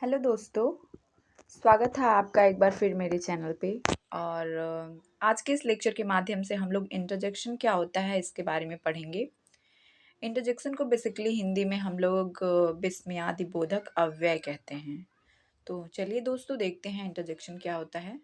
Hello दोस्तों। स्वागत है आपका एक बार फिर मेरे चैनल पे। और आज के इस लेक्चर के माध्यम से हम लोग इंटरजेक्शन क्या होता है इसके बारे में पढ़ेंगे। इंटरजेक्शन को बेसिकली हिंदी में हम लोग विस्मयादि बोधक अव्यय कहते हैं। तो चलिए दोस्तों देखते हैं इंटरजेक्शन क्या होता है।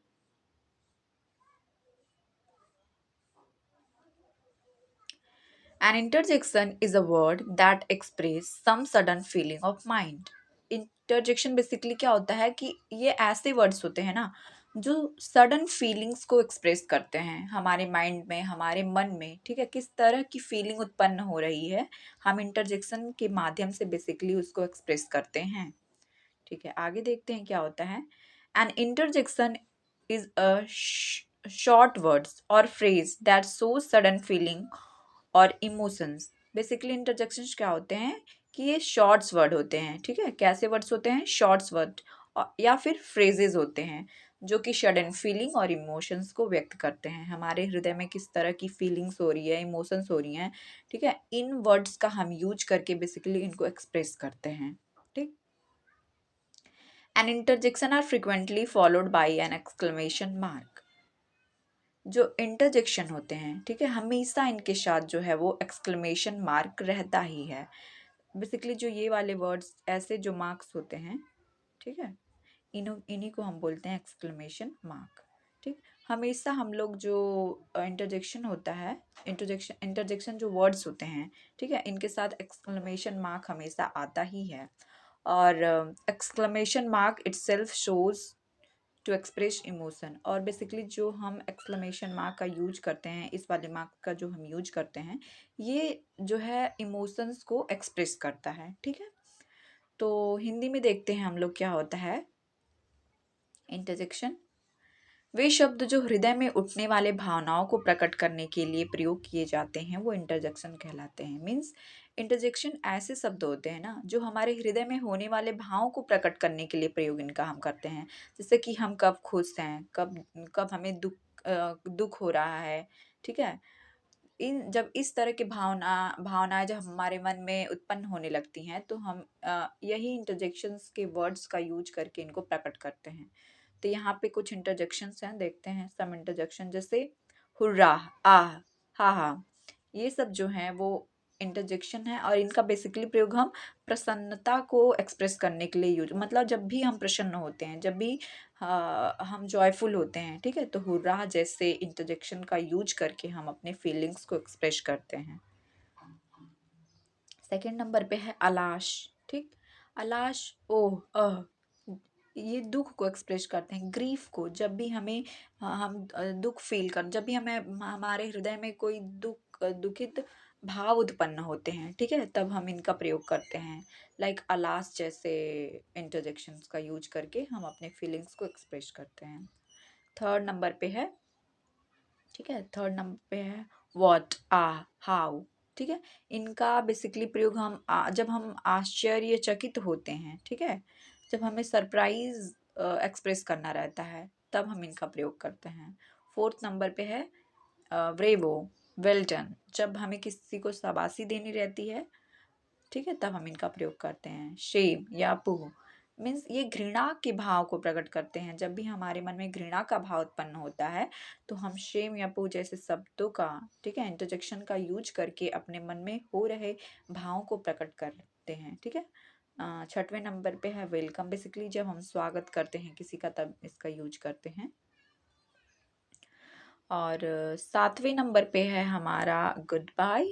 An interjection is a word that express some sudden feeling of mind. Interjection basically क्या होता है कि ये ऐसे वर्ड्स होते हैं ना जो सडन फीलिंग्स को एक्सप्रेस करते हैं हमारे माइंड में, हमारे मन में। ठीक है, किस तरह की फीलिंग उत्पन्न हो रही है, हम इंटरजेक्शन के माध्यम से बेसिकली उसको एक्सप्रेस करते हैं। ठीक है, आगे देखते हैं क्या होता है। An interjection is a short words or phrase that show sudden feeling or emotions. Basically interjections क्या होते हैं कि ये शॉर्ट्स वर्ड होते हैं। ठीक है, कैसे वर्ड्स होते हैं? शॉर्ट्स वर्ड या फिर फ्रेजेस होते हैं जो कि सडन फीलिंग और इमोशंस को व्यक्त करते हैं। हमारे हृदय में किस तरह की फीलिंग्स हो रही है, इमोशंस हो रही हैं, ठीक है, इन वर्ड्स का हम यूज करके बेसिकली इनको एक्सप्रेस करते हैं। ठीक, an interjection are frequently followed by an exclamation mark. जो इंटरजेक्शन होते हैं, ठीक है, हमेशा इनके साथ जो है वो एक्सक्लेमेशन मार्क रहता ही है। बेसिकली जो ये वाले वर्ड्स, ऐसे जो मार्क्स होते हैं, ठीक है, इन्हीं को हम बोलते हैं एक्सक्लेमेशन मार्क। ठीक, हमेशा हम लोग जो इंटरजेक्शन होता है, इंटरजेक्शन जो वर्ड्स होते हैं, ठीक है, इनके साथ एक्सक्लेमेशन मार्क हमेशा आता ही है। और exclamation mark itself shows to express emotion. और बेसिकली जो हम एक्सक्लेमेशन मार्क का यूज करते हैं, इस वाले मार्क का जो हम यूज करते हैं, ये जो है इमोशंस को एक्सप्रेस करता है। ठीक है, तो हिंदी में देखते हैं हम लोग क्या होता है इंटरजेक्शन। वे शब्द जो हृदय में उठने वाले भावनाओं को प्रकट करने के लिए प्रयोग किए जाते हैं वो इंटरजेक्शन कहलाते हैं। मीन्स इंटरजेक्शन ऐसे शब्द होते हैं ना जो हमारे हृदय में होने वाले भावों को प्रकट करने के लिए प्रयोग इनका हम करते हैं। जैसे कि हम कब खुश हैं, कब कब हमें दुख हो रहा है। ठीक है, इन जब इस तरह की भावनाएं जब हमारे मन में उत्पन्न होने लगती हैं तो हम यही इंटरजेक्शंस के वर्ड्स का यूज करके इनको प्रकट करते हैं। तो यहाँ पे कुछ इंटरजेक्शंस हैं, देखते हैं सम इंटरजेक्शन। जैसे हुर्रा, आह, हा हा, ये सब जो हैं वो इंटरजेक्शन है और इनका बेसिकली प्रयोग हम प्रसन्नता को एक्सप्रेस करने के लिए यूज, मतलब जब भी हम प्रसन्न होते हैं, जब भी हम जॉयफुल होते हैं, ठीक है, तो हुर्रा जैसे इंटरजेक्शन का यूज करके हम अपने फीलिंग्स को एक्सप्रेस करते हैं। सेकंड नंबर पे है अलाश। ठीक, अलाश, ओह, ये दुख को एक्सप्रेस करते हैं, ग्रीफ को। जब भी हमें हम दुख फील कर, जब भी हमें हमारे हृदय में कोई दुखित भाव उत्पन्न होते हैं, ठीक है, तब हम इनका प्रयोग करते हैं। लाइक अलास जैसे इंटरजेक्शंस का यूज करके हम अपने फीलिंग्स को एक्सप्रेस करते हैं। थर्ड नंबर पे है, ठीक है, थर्ड नंबर पे है व्हाट, हाउ। ठीक है, इनका बेसिकली प्रयोग हम जब हम आश्चर्यचकित होते हैं, ठीक है, जब हमें सरप्राइज एक्सप्रेस करना रहता है तब हम इनका प्रयोग करते हैं। फोर्थ नंबर पे है ब्रेवो, वेल डन। जब हमें किसी को शाबाशी देनी रहती है, ठीक है, तब हम इनका प्रयोग करते हैं। शेम या पुह, मीन्स ये घृणा के भाव को प्रकट करते हैं। जब भी हमारे मन में घृणा का भाव उत्पन्न होता है तो हम शेम या पुह जैसे शब्दों का, ठीक है, इंटरजेक्शन का यूज करके अपने मन में हो रहे भावों को प्रकट करते हैं। ठीक है, छठवें नंबर पे है वेलकम। बेसिकली जब हम स्वागत करते हैं किसी का तब इसका यूज करते हैं। और सातवें नंबर पे है हमारा गुड बाय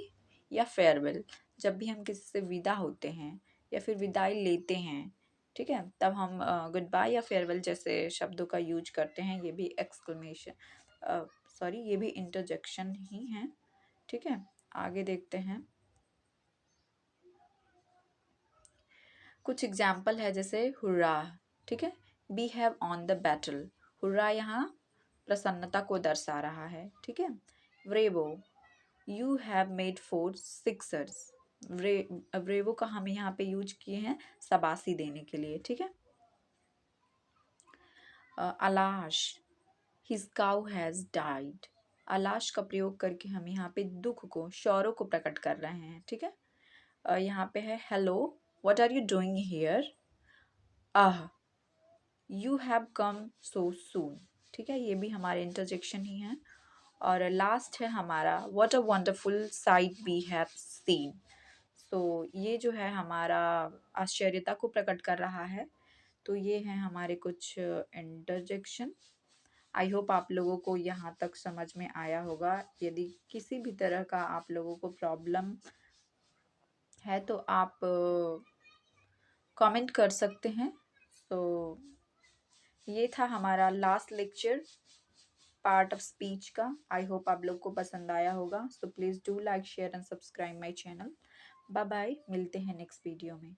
या फेयरवेल। जब भी हम किसी से विदा होते हैं या फिर विदाई लेते हैं, ठीक है, तब हम गुड बाय या फेयरवेल जैसे शब्दों का यूज करते हैं। ये भी एक्सक्लेमेशन, सॉरी, ये भी इंटरजेक्शन ही है। ठीक है, आगे देखते हैं। कुछ एग्जाम्पल है जैसे हुर्रा, ठीक है, we have won the battle. Hurrah यहाँ प्रसन्नता को दर्शा रहा है। ठीक है, bravo, you have made 4 sixers. Bravo का हम यहाँ पे यूज किए हैं शाबाशी देने के लिए। ठीक है, अलाश, हिज काउ हैज डाइड। अलाश का प्रयोग करके हम यहाँ पे दुख को, शौर्य को प्रकट कर रहे हैं। ठीक है, यहाँ पे है hello, what are you doing here. Ah, you have come so soon. ठीक है, ये भी हमारे इंटरजेक्शन ही हैं। और लास्ट है हमारा what a wonderful sight we have seen. तो ये जो है हमारा आश्चर्यता को प्रकट कर रहा है। तो ये हैं हमारे कुछ इंटरजेक्शन। आई होप आप लोगों को यहाँ तक समझ में आया होगा। यदि किसी भी तरह का आप लोगों को प्रॉब्लम है तो आप कमेंट कर सकते हैं। तो ये था हमारा last lecture part of speech का। आई होप आप लोग को पसंद आया होगा। So please do like share and subscribe my channel. Bye bye, मिलते हैं नेक्स्ट वीडियो में।